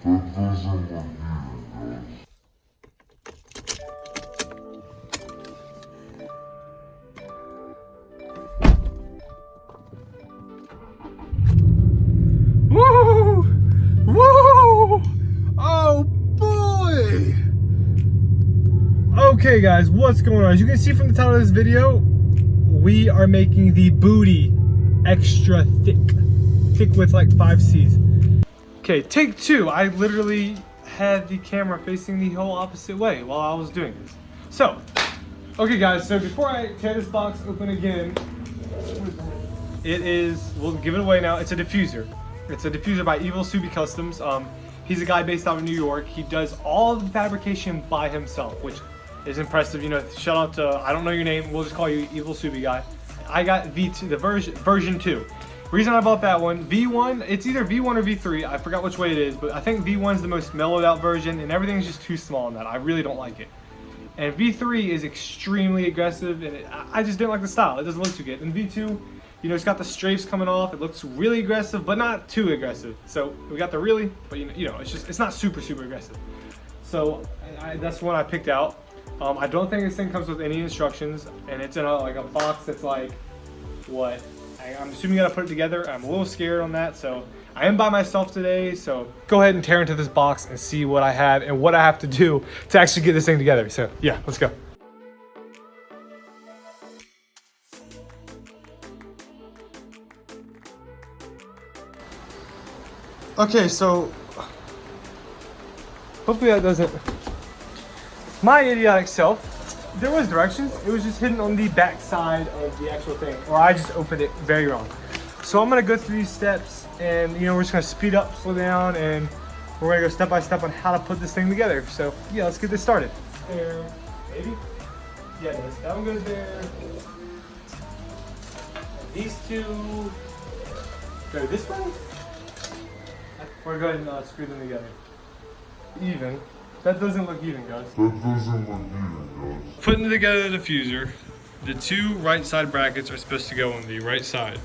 Woo! Woo! Oh boy! Okay guys, what's going on? As you can see from the title of this video, we are making the booty extra thick with like 5 C's. Okay, take 2. I literally had the camera facing the whole opposite way while I was doing this. So, okay guys, so before I tear this box open again, it is, we'll give it away now, it's a diffuser. It's a diffuser by Subie Customs. He's a guy based out of New York. He does all the fabrication by himself, which is impressive. You know, shout out to, I don't know your name, we'll just call you Subie guy. I got V2, the version 2. Reason I bought that one, V1, it's either V1 or V3, I forgot which way it is, but I think V1 is the most mellowed out version, and everything's just too small in that. I really don't like it. And V3 is extremely aggressive, and I just didn't like the style. It doesn't look too good. And V2, you know, it's got the strafes coming off. It looks really aggressive, but not too aggressive. So we got the really, but you know, it's not super aggressive. So that's one I picked out. I don't think this thing comes with any instructions, and it's in like a box that's like, what? I'm assuming you gotta put it together. I'm a little scared on that, so I am by myself today, so go ahead and tear into this box and see what I have and what I have to do to actually get this thing together. So yeah, let's go. Okay, so hopefully that doesn't, my idiotic self, there was directions, it was just hidden on the back side of the actual thing, or I just opened it very wrong. So I'm gonna go through these steps, and you know, we're just gonna speed up, slow down, and we're gonna go step by step on how to put this thing together. So yeah, let's get this started. There, maybe? Yeah, that one goes there. These two go this way. We're going to screw them together. Even. That doesn't look even, guys. Putting together the diffuser, the 2 right side brackets are supposed to go on the right side.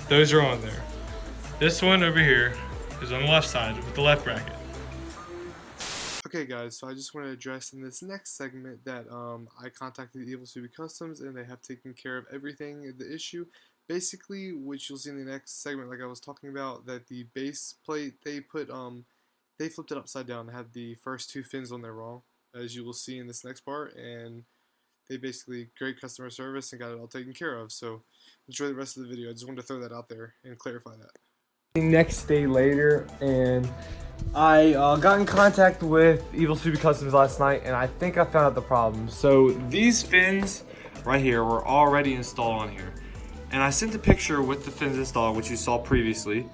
Those are on there. This one over here is on the left side with the left bracket. Okay guys, so I just want to address in this next segment that I contacted Subie Customs, and they have taken care of everything, the issue. Basically, which you'll see in the next segment, like I was talking about, that the base plate they put, they flipped it upside down. They had the first 2 fins on there wrong, as you will see in this next part, and they basically, great customer service and got it all taken care of. So enjoy the rest of the video. I just wanted to throw that out there and clarify that. The next day later, and I got in contact with Subie Customs last night, and I think I found out the problem. So these fins right here were already installed on here. And I sent a picture with the fins installed, which you saw previously.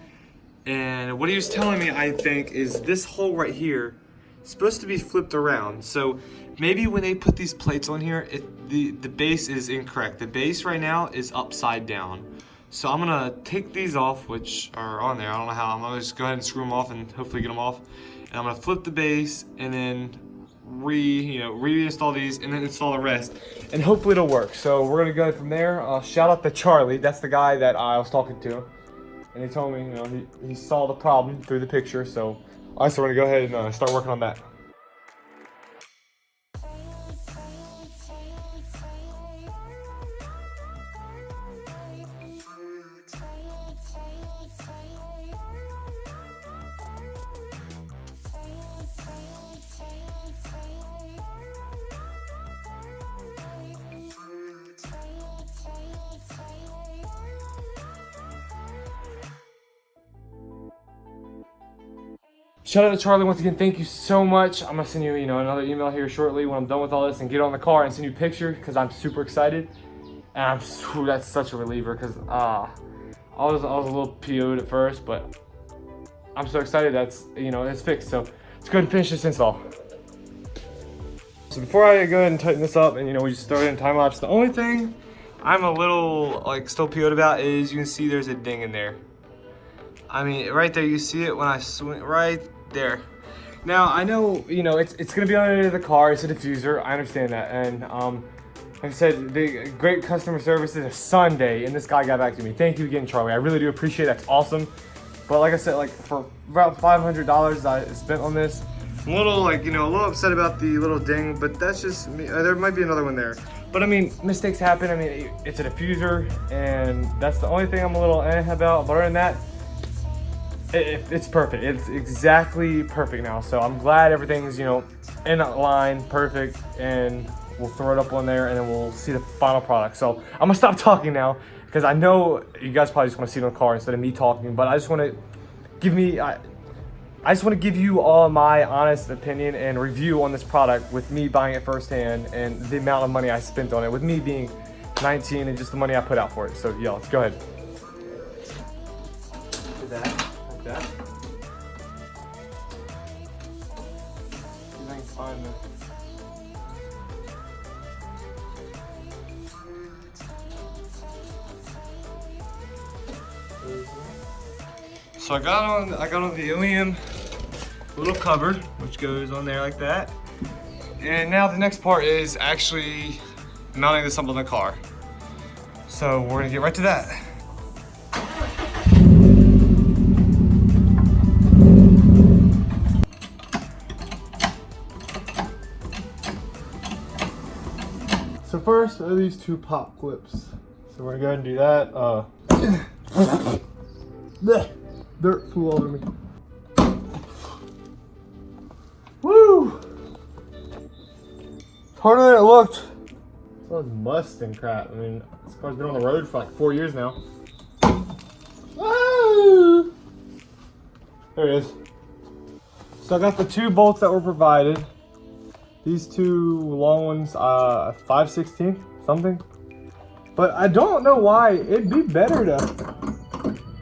And what he was telling me, I think, is this hole right here is supposed to be flipped around. So maybe when they put these plates on here, the base is incorrect. The base right now is upside down. So I'm gonna take these off, which are on there. I don't know how. I'm gonna just go ahead and screw them off and hopefully get them off. And I'm gonna flip the base and then reinstall these and then install the rest, and hopefully it'll work. So we're gonna go from there. Shout out to Charlie, that's the guy that I was talking to, and he told me, you know, he saw the problem through the picture. So alright, so we're gonna go ahead and start working on that. Shout out to Charlie once again. Thank you so much. I'm gonna send you, another email here shortly when I'm done with all this and get on the car and send you a picture because I'm super excited. And that's such a reliever because I was a little PO'd at first, but I'm so excited that's it's fixed. So let's go ahead and finish this install. So before I go ahead and tighten this up, and we just started in time lapse, the only thing I'm a little still PO'd about is you can see there's a ding in there. I mean, right there, you see it when I swing right there. Now I know it's gonna be under the car. It's a diffuser. I understand that, and like I said, the great customer service is a Sunday, and this guy got back to me. Thank you again, Charlie. I really do appreciate it. That's awesome. But like I said, like for about $500 I spent on this. I'm a little like, you know, a little upset about the little ding, but that's just me. There might be another one there. But I mean, mistakes happen. I mean, it's a diffuser, and that's the only thing I'm a little about. But other than that, it's perfect. It's exactly perfect now. So I'm glad everything's, you know, in line, perfect, and we'll throw it up on there, and then we'll see the final product. So I'm gonna stop talking now, because I know you guys probably just want to see it in the car instead of me talking. But I just want to I just want to give you all my honest opinion and review on this product with me buying it firsthand and the amount of money I spent on it, with me being 19 and just the money I put out for it. So yeah, let's go ahead. Do that, like that. See if I can find the... So I got on the OEM little cover, which goes on there like that. And now the next part is actually mounting this up on the car. So we're gonna get right to that. So first are these two pop clips. So we're gonna go ahead and do that. Dirt flew all over me. Woo! It's harder than it looked. It's all this must and crap. I mean, this car's been on the road for like 4 years now. Woo! There it is. So I got the two bolts that were provided. These two long ones, 5/16 something. But I don't know why. It'd be better to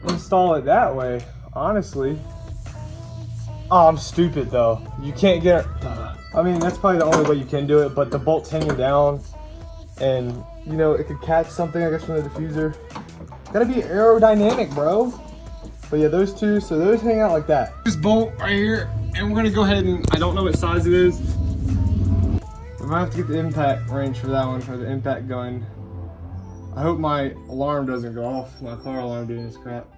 install it that way, honestly. Oh, I'm stupid though. You can't get it. I mean, that's probably the only way you can do it, but the bolt's hanging down and, you know, it could catch something, I guess, from the diffuser. Gotta be aerodynamic, bro. But yeah, those two, so those hang out like that. This bolt right here, and we're gonna go ahead and, I don't know what size it is. We might have to get the impact wrench for that one, for the impact gun. I hope my alarm doesn't go off, my car alarm doing this crap.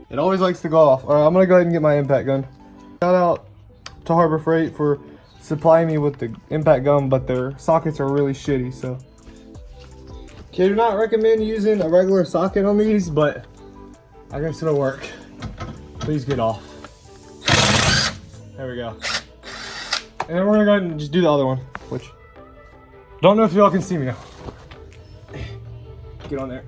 It always likes to go off. All right, I'm gonna go ahead and get my impact gun. Shout out to Harbor Freight for supplying me with the impact gun, but their sockets are really shitty, so. Okay, do not recommend using a regular socket on these, but I guess it'll work. Please get off. There we go. And then we're gonna go ahead and just do the other one, which, don't know if y'all can see me now. Get on there.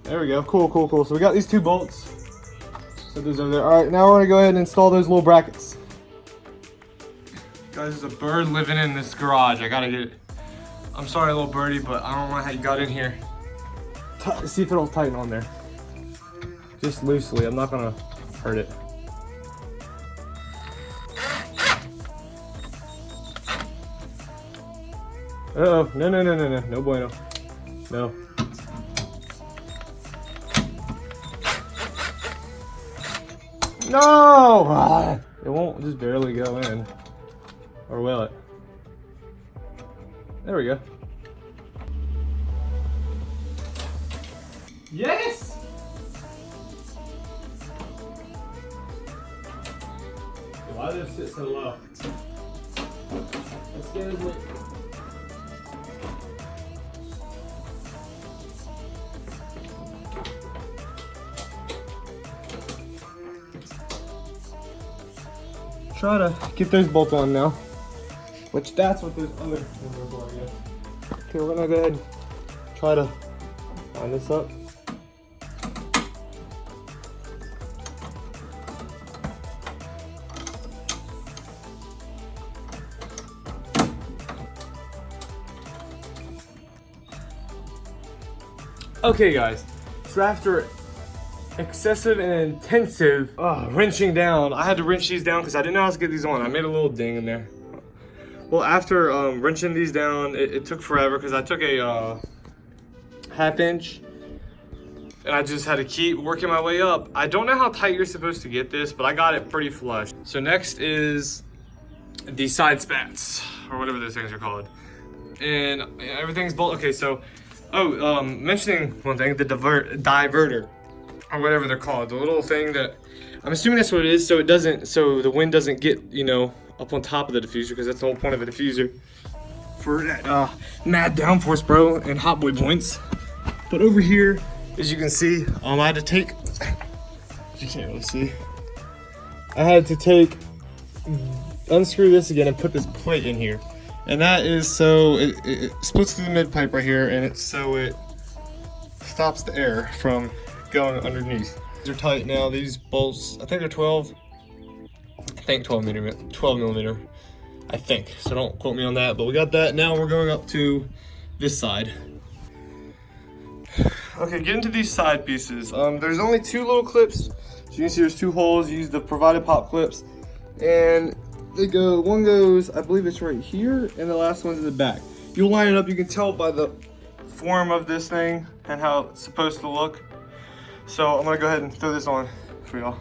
There we go. Cool, cool, cool. So we got these two bolts. Set those over there. All right, now we're gonna go ahead and install those little brackets. Guys, there's a bird living in this garage. I gotta get it. I'm sorry, little birdie, but I don't know how you got in here. See if it'll tighten on there. Just loosely. I'm not gonna hurt it. Uh-oh. No, no, no, no, no. No bueno. No. No! It won't just barely go in. Or will it? There we go. Yes! Why does it sit so low? Let's get it. Try to get those bolts on now, which that's what those other ones are for, I guess. Okay, we're gonna go ahead and try to line this up. Okay guys, so after excessive and intensive wrenching down, I had to wrench these down because I didn't know how to get these on. I made a little ding in there. Well, after wrenching these down, it took forever because I took a 1/2 inch and I just had to keep working my way up. I don't know how tight you're supposed to get this, but I got it pretty flush. So next is the side spats, or whatever those things are called. And everything's bolted. Okay, so Oh, mentioning one thing, the diverter, or whatever they're called, the little thing that, I'm assuming that's what it is, so the wind doesn't get, you know, up on top of the diffuser, because that's the whole point of a diffuser. For that, mad downforce, bro, and hot boy points. But over here, as you can see, I had to take, you can't really see, I had to unscrew this again and put this plate in here. And that is so it splits through the mid pipe right here, and it's so it stops the air from going underneath. They're tight now. These bolts, I think they're 12. I think 12 millimeter. I think. So don't quote me on that. But we got that. Now we're going up to this side. Okay, get into these side pieces. There's only 2 little clips. So you can see there's 2 holes. You use the provided pop clips, and one goes, I believe it's right here, and the last one's in the back. You'll line it up, you can tell by the form of this thing and how it's supposed to look. So I'm gonna go ahead and throw this on for y'all.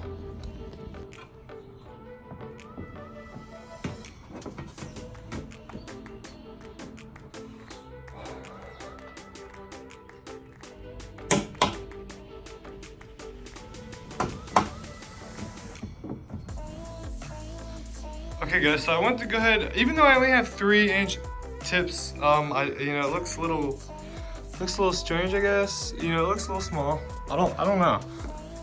Okay guys, so I want to go ahead, even though I only have 3-inch tips, you know, it looks a little strange, I guess. You know, it looks a little small. I don't know.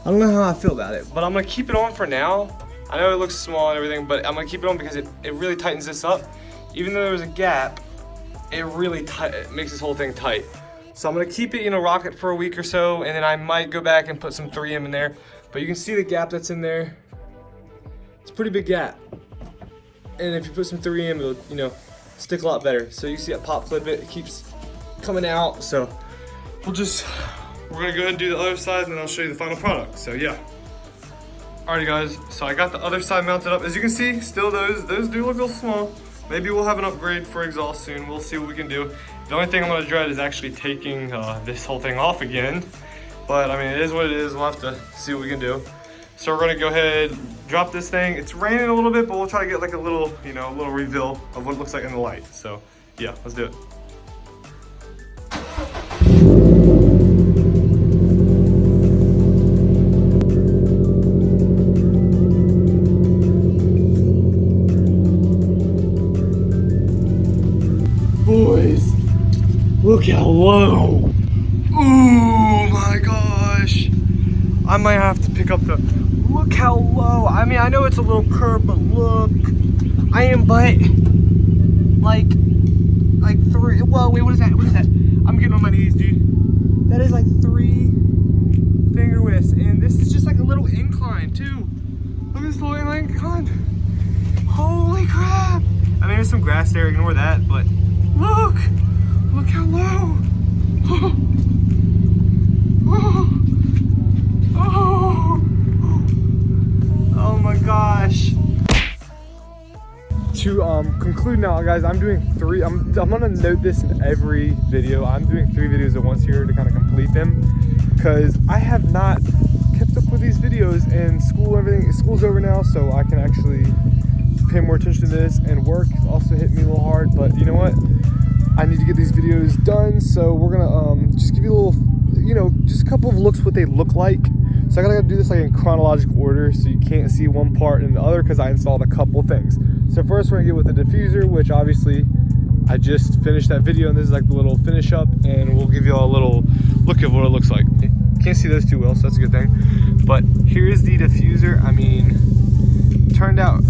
I don't know how I feel about it, but I'm gonna keep it on for now. I know it looks small and everything, but I'm gonna keep it on because it really tightens this up. Even though there was a gap, it makes this whole thing tight. So I'm gonna keep it, you know, rock it for a week or so, and then I might go back and put some 3M in there. But you can see the gap that's in there. It's a pretty big gap. And if you put some 3M, it'll, you know, stick a lot better. So you see that pop clip it keeps coming out. So we're gonna go ahead and do the other side, and then I'll show you the final product. So yeah. Alrighty guys, so I got the other side mounted up. As you can see, still those do look a little small. Maybe we'll have an upgrade for exhaust soon. We'll see what we can do. The only thing I'm gonna dread is actually taking this whole thing off again. But I mean, it is what it is. We'll have to see what we can do. So we're gonna go ahead, drop this thing. It's raining a little bit, but we'll try to get like a little, you know, a little reveal of what it looks like in the light. So yeah, let's do it. Boys, look how low. Oh my gosh. I might have to pick up the, look how low. I mean, I know it's a little curve, but look, I am but like 3, whoa, wait, what is that? I'm getting on my knees, dude. That is like 3 finger widths, and this is just like a little incline too. Look at this little incline. Holy crap. I mean, there's some grass there, ignore that, but look how low. Oh my gosh. To conclude now, guys, I'm doing 3. I'm gonna note this in every video. I'm doing 3 videos at once here to kind of complete them, because I have not kept up with these videos, and school's over now, so I can actually pay more attention to this, and work also hit me a little hard. But you know what? I need to get these videos done, so we're gonna just give you a little, you know, just a couple of looks what they look like. So I gotta do this like in chronological order, so you can't see one part and the other, because I installed a couple things. So first we're gonna get with the diffuser, which obviously I just finished that video, and this is like the little finish up, and we'll give you all a little look at what it looks like. Can't see those too well, so that's a good thing. But here's the diffuser. I mean, turned out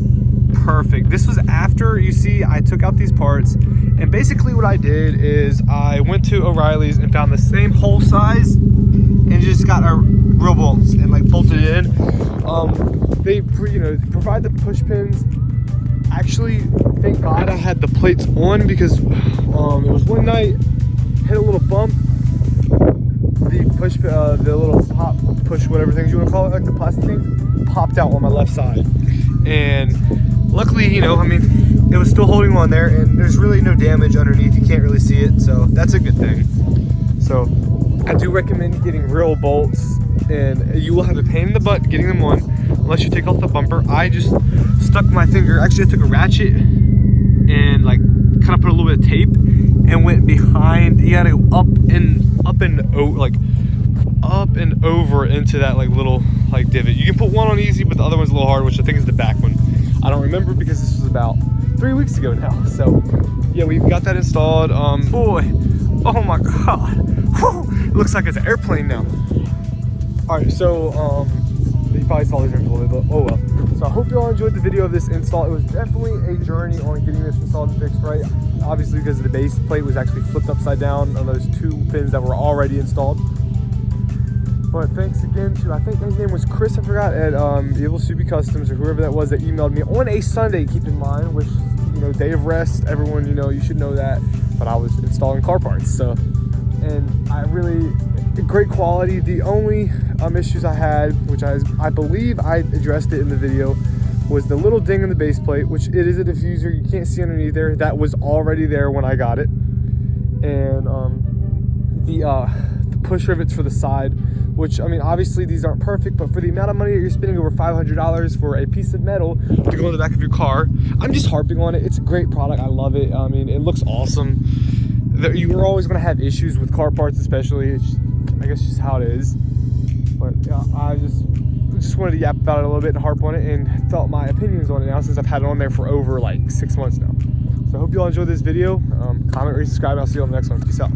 perfect. This was after, you see, I took out these parts, and basically what I did is I went to O'Reilly's and found the same hole size and just got our real bolts and like bolted it in. They provide the push pins. Actually, thank God I had the plates on, because it was one night, hit a little bump, the little pop push, whatever things you want to call it, like the plastic thing, popped out on my left side. And luckily, you know, I mean, it was still holding on there, and there's really no damage underneath. You can't really see it, so that's a good thing. So I do recommend getting real bolts, and you will have a pain in the butt getting them on unless you take off the bumper. I just stuck my finger, actually I took a ratchet and like kind of put a little bit of tape and and went behind. You gotta go up and over into that like little like divot. You can put one on easy, but the other one's a little hard, which I think is the back one. I don't remember because this was about 3 weeks ago now. So yeah, we've got that installed. Boy, oh my god, whew, it looks like it's an airplane now. All right, so you probably saw the rims a little bit, but oh well. So I hope you all enjoyed the video of this install. It was definitely a journey on getting this installed and fixed right. Obviously because the base plate was actually flipped upside down on those 2 pins that were already installed. But thanks again to, I think his name was Chris, I forgot, at Evil Subie Customs, or whoever that was that emailed me on a Sunday, keep in mind, which, you know, day of rest, everyone, you know, you should know that. But I was installing car parts, so, and I really, great quality. The only issues I had, which I believe I addressed it in the video, was the little ding in the base plate, which it is a diffuser. You can't see underneath there. That was already there when I got it. And the push rivets for the side, which, I mean, obviously these aren't perfect, but for the amount of money that you're spending, over $500 for a piece of metal to go in the back of your car, I'm just harping on it. It's a great product. I love it. I mean, it looks awesome. You are always going to have issues with car parts, especially. It's, I guess, just how it is. But yeah, I just wanted to yap about it a little bit and harp on it, and thought my opinions on it now since I've had it on there for over like 6 months now. So I hope you all enjoyed this video. Comment, rate, subscribe. I'll see you on the next one. Peace out.